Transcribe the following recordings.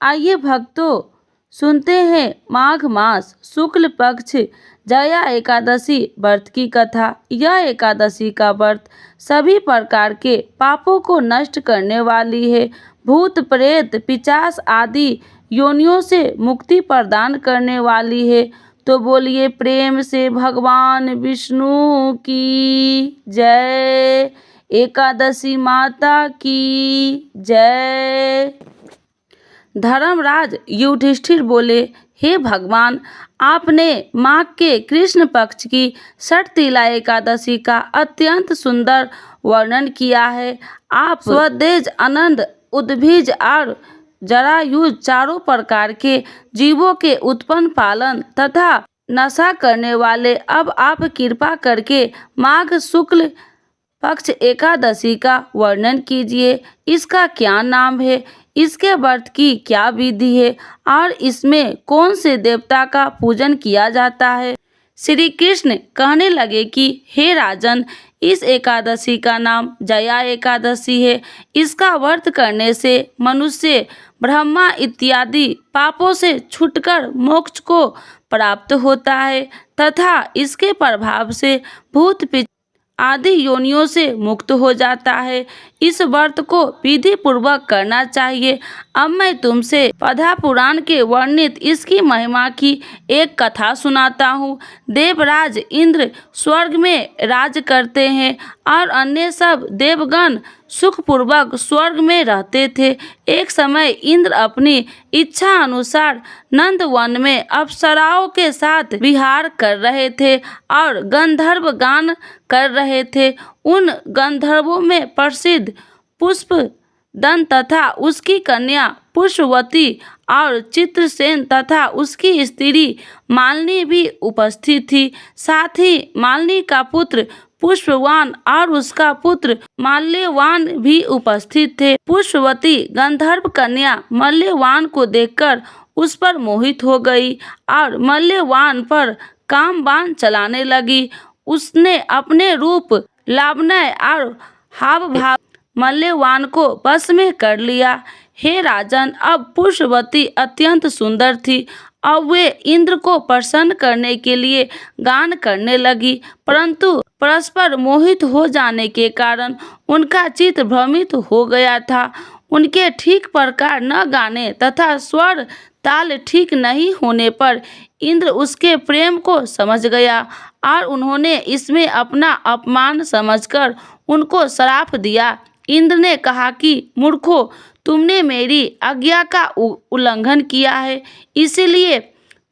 आइए भक्तों, सुनते हैं माघ मास शुक्ल पक्ष जया एकादशी व्रत की कथा। यह एकादशी का व्रत सभी प्रकार के पापों को नष्ट करने वाली है। भूत प्रेत पिशाच आदि योनियों से मुक्ति प्रदान करने वाली है। तो बोलिए प्रेम से भगवान विष्णु की जय। एकादशी माता की जय। धर्मराज युधिष्ठिर बोले, हे भगवान, आपने माघ के कृष्ण पक्ष की षटतिला एकादशी का अत्यंत सुंदर वर्णन किया है। आप स्वदेज, अनंत, उद्भिज और जरायुज चारों प्रकार के जीवों के उत्पन्न, पालन तथा नशा करने वाले। अब आप कृपा करके माघ शुक्ल पक्ष एकादशी का वर्णन कीजिए। इसका क्या नाम है, इसके व्रत की क्या विधि है और इसमें कौन से देवता का पूजन किया जाता है। श्री कृष्ण कहने लगे कि हे राजन, इस एकादशी का नाम जया एकादशी है। इसका व्रत करने से मनुष्य ब्रह्मा इत्यादि पापों से छूटकर मोक्ष को प्राप्त होता है तथा इसके प्रभाव से भूत आदि योनियों से मुक्त हो जाता है। इस व्रत को विधि पूर्वक करना चाहिए। अब मैं तुमसे पद्म पुराण के वर्णित इसकी महिमा की एक कथा सुनाता हूँ। देवराज इंद्र स्वर्ग में राज करते हैं और अन्य सब देवगण सुखपूर्वक स्वर्ग में रहते थे। एक समय इंद्र अपनी इच्छा अनुसार नंदवन में अप्सराओं के साथ विहार कर रहे थे और गंधर्व गान कर रहे थे। उन गंधर्वों में प्रसिद्ध पुष्पदंत तथा उसकी कन्या पुष्पवती और चित्रसेन तथा उसकी स्त्री मालिनी भी उपस्थित थी। साथ ही मालिनी का पुत्र पुष्पवान और उसका पुत्र मल्यवान भी उपस्थित थे। पुष्पवती गंधर्व कन्या मल्यवान को देखकर उस पर मोहित हो गई और मल्यवान पर काम बाण चलाने लगी। उसने अपने रूप, लावण्य और हाव भाव मल्यवान को वश में कर लिया। हे राजन, अब पुष्पवती अत्यंत सुंदर थी। अब वे इंद्र को प्रसन्न करने के लिए गान करने लगी, परंतु परस्पर मोहित हो जाने के कारण उनका चित्त भ्रमित हो गया था। उनके ठीक प्रकार न गाने तथा स्वर ताल ठीक नहीं होने पर इंद्र उसके प्रेम को समझ गया और उन्होंने इसमें अपना अपमान समझकर उनको श्राप दिया। इंद्र ने कहा कि मूर्खों, तुमने मेरी आज्ञा का उल्लंघन किया है, इसीलिए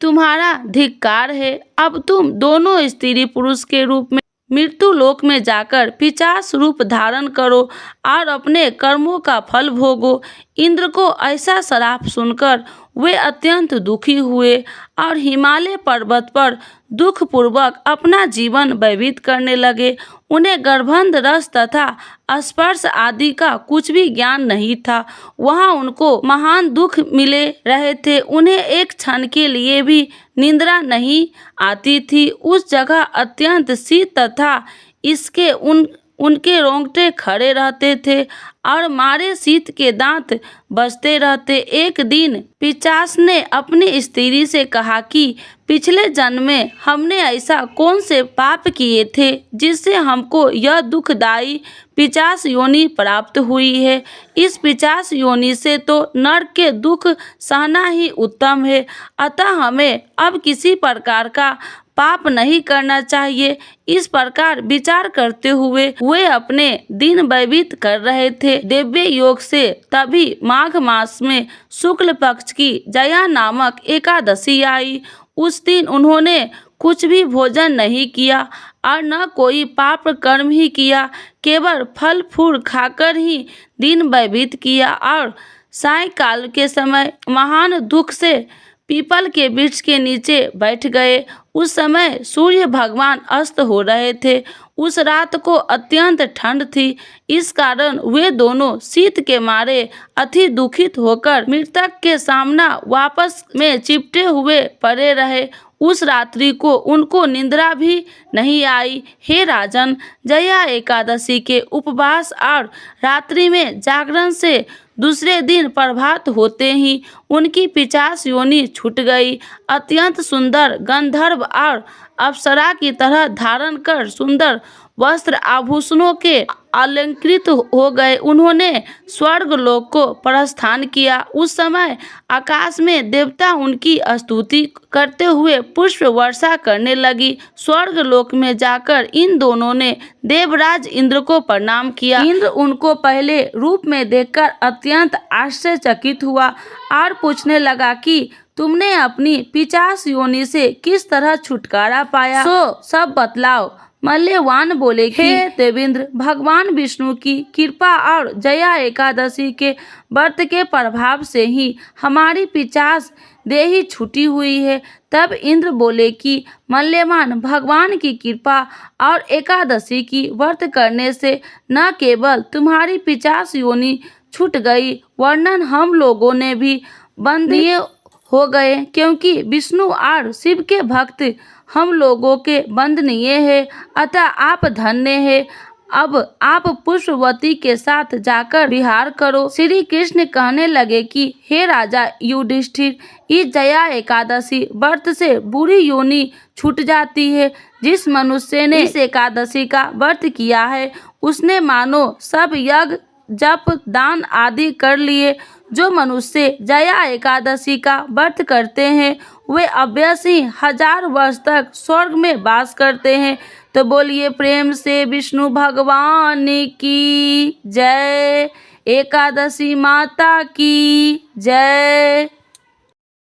तुम्हारा धिक्कार है। अब तुम दोनों स्त्री पुरुष के रूप में मृत्यु लोक में जाकर पिशाच रूप धारण करो और अपने कर्मों का फल भोगो। इंद्र को ऐसा श्राप सुनकर वे अत्यंत दुखी हुए और हिमालय पर्वत पर दुखपूर्वक अपना जीवन व्यतीत करने लगे। उन्हें गर्भंध रस तथा स्पर्श आदि का कुछ भी ज्ञान नहीं था। वहाँ उनको महान दुख मिले रहे थे। उन्हें एक क्षण के लिए भी निद्रा नहीं आती थी। उस जगह अत्यंत शीत तथा इसके उनके रोंगटे खड़े रहते थे और मारे शीत के दांत बजते रहते। एक दिन पिशाच ने अपनी स्त्री से कहा कि पिछले जन्म में हमने ऐसा कौन से पाप किए थे जिससे हमको यह दुखदायी पिशाच योनि प्राप्त हुई है। इस पिशाच योनि से तो नरक के दुख सहना ही उत्तम है, अतः हमें अब किसी प्रकार का पाप नहीं करना चाहिए। इस प्रकार विचार करते हुए वे अपने दिन व्यतीत कर रहे थे। दिव्य योग से तभी माघ मास में शुक्ल पक्ष की जया नामक एकादशी आई। उस दिन उन्होंने कुछ भी भोजन नहीं किया और न कोई पाप कर्म ही किया, केवल फल फूल खाकर ही दिन व्यतीत किया और सायंकाल के समय महान दुख से पीपल के वृक्ष के नीचे बैठ गए। उस समय सूर्य भगवान अस्त हो रहे थे। उस रात को अत्यंत ठंड थी, इस कारण वे दोनों शीत के मारे अति दुखित होकर मृतक के सामने वापस में चिपटे हुए पड़े रहे। उस रात्रि को उनको निद्रा भी नहीं आई। हे राजन, जया एकादशी के उपवास और रात्रि में जागरण से दूसरे दिन प्रभात होते ही उनकी 50 योनि छूट गई। अत्यंत सुंदर गंधर्व और अप्सरा की तरह धारण कर सुंदर वस्त्र आभूषणों के अलंकृत हो गए। उन्होंने स्वर्ग लोक को प्रस्थान किया। उस समय आकाश में देवता उनकी स्तुति करते हुए पुष्प वर्षा करने लगी। स्वर्ग लोक में जाकर इन दोनों ने देवराज इंद्र को प्रणाम किया। इंद्र उनको पहले रूप में देखकर अत्यंत आश्चर्यचकित हुआ और पूछने लगा कि तुमने अपनी 50 योनि से किस तरह छुटकारा पाया, सो सब बतलाओ। मल्यवान बोले कि हे देवेंद्र, भगवान विष्णु की कृपा और जया एकादशी के व्रत के प्रभाव से ही हमारी 50 देही छूटी हुई है। तब इंद्र बोले कि मल्यवान, भगवान की कृपा और एकादशी की व्रत करने से न केवल तुम्हारी 50 योनि छूट गई, वरन हम लोगों ने भी बंधनीय हो गए, क्योंकि विष्णु और शिव के भक्त हम लोगों के बंधनीय है। अतः आप धन्य है। अब आप पुष्पवती के साथ जाकर विहार करो। श्री कृष्ण कहने लगे कि हे राजा युधिष्ठिर, इस जया एकादशी व्रत से बुरी योनि छूट जाती है। जिस मनुष्य ने इस एकादशी का व्रत किया है उसने मानो सब यज्ञ जप दान आदि कर लिए। जो मनुष्य जया एकादशी का व्रत करते हैं वे अवश्य ही 1000 वर्ष तक स्वर्ग में वास करते हैं। तो बोलिए प्रेम से विष्णु भगवान की जय, एकादशी माता की जय।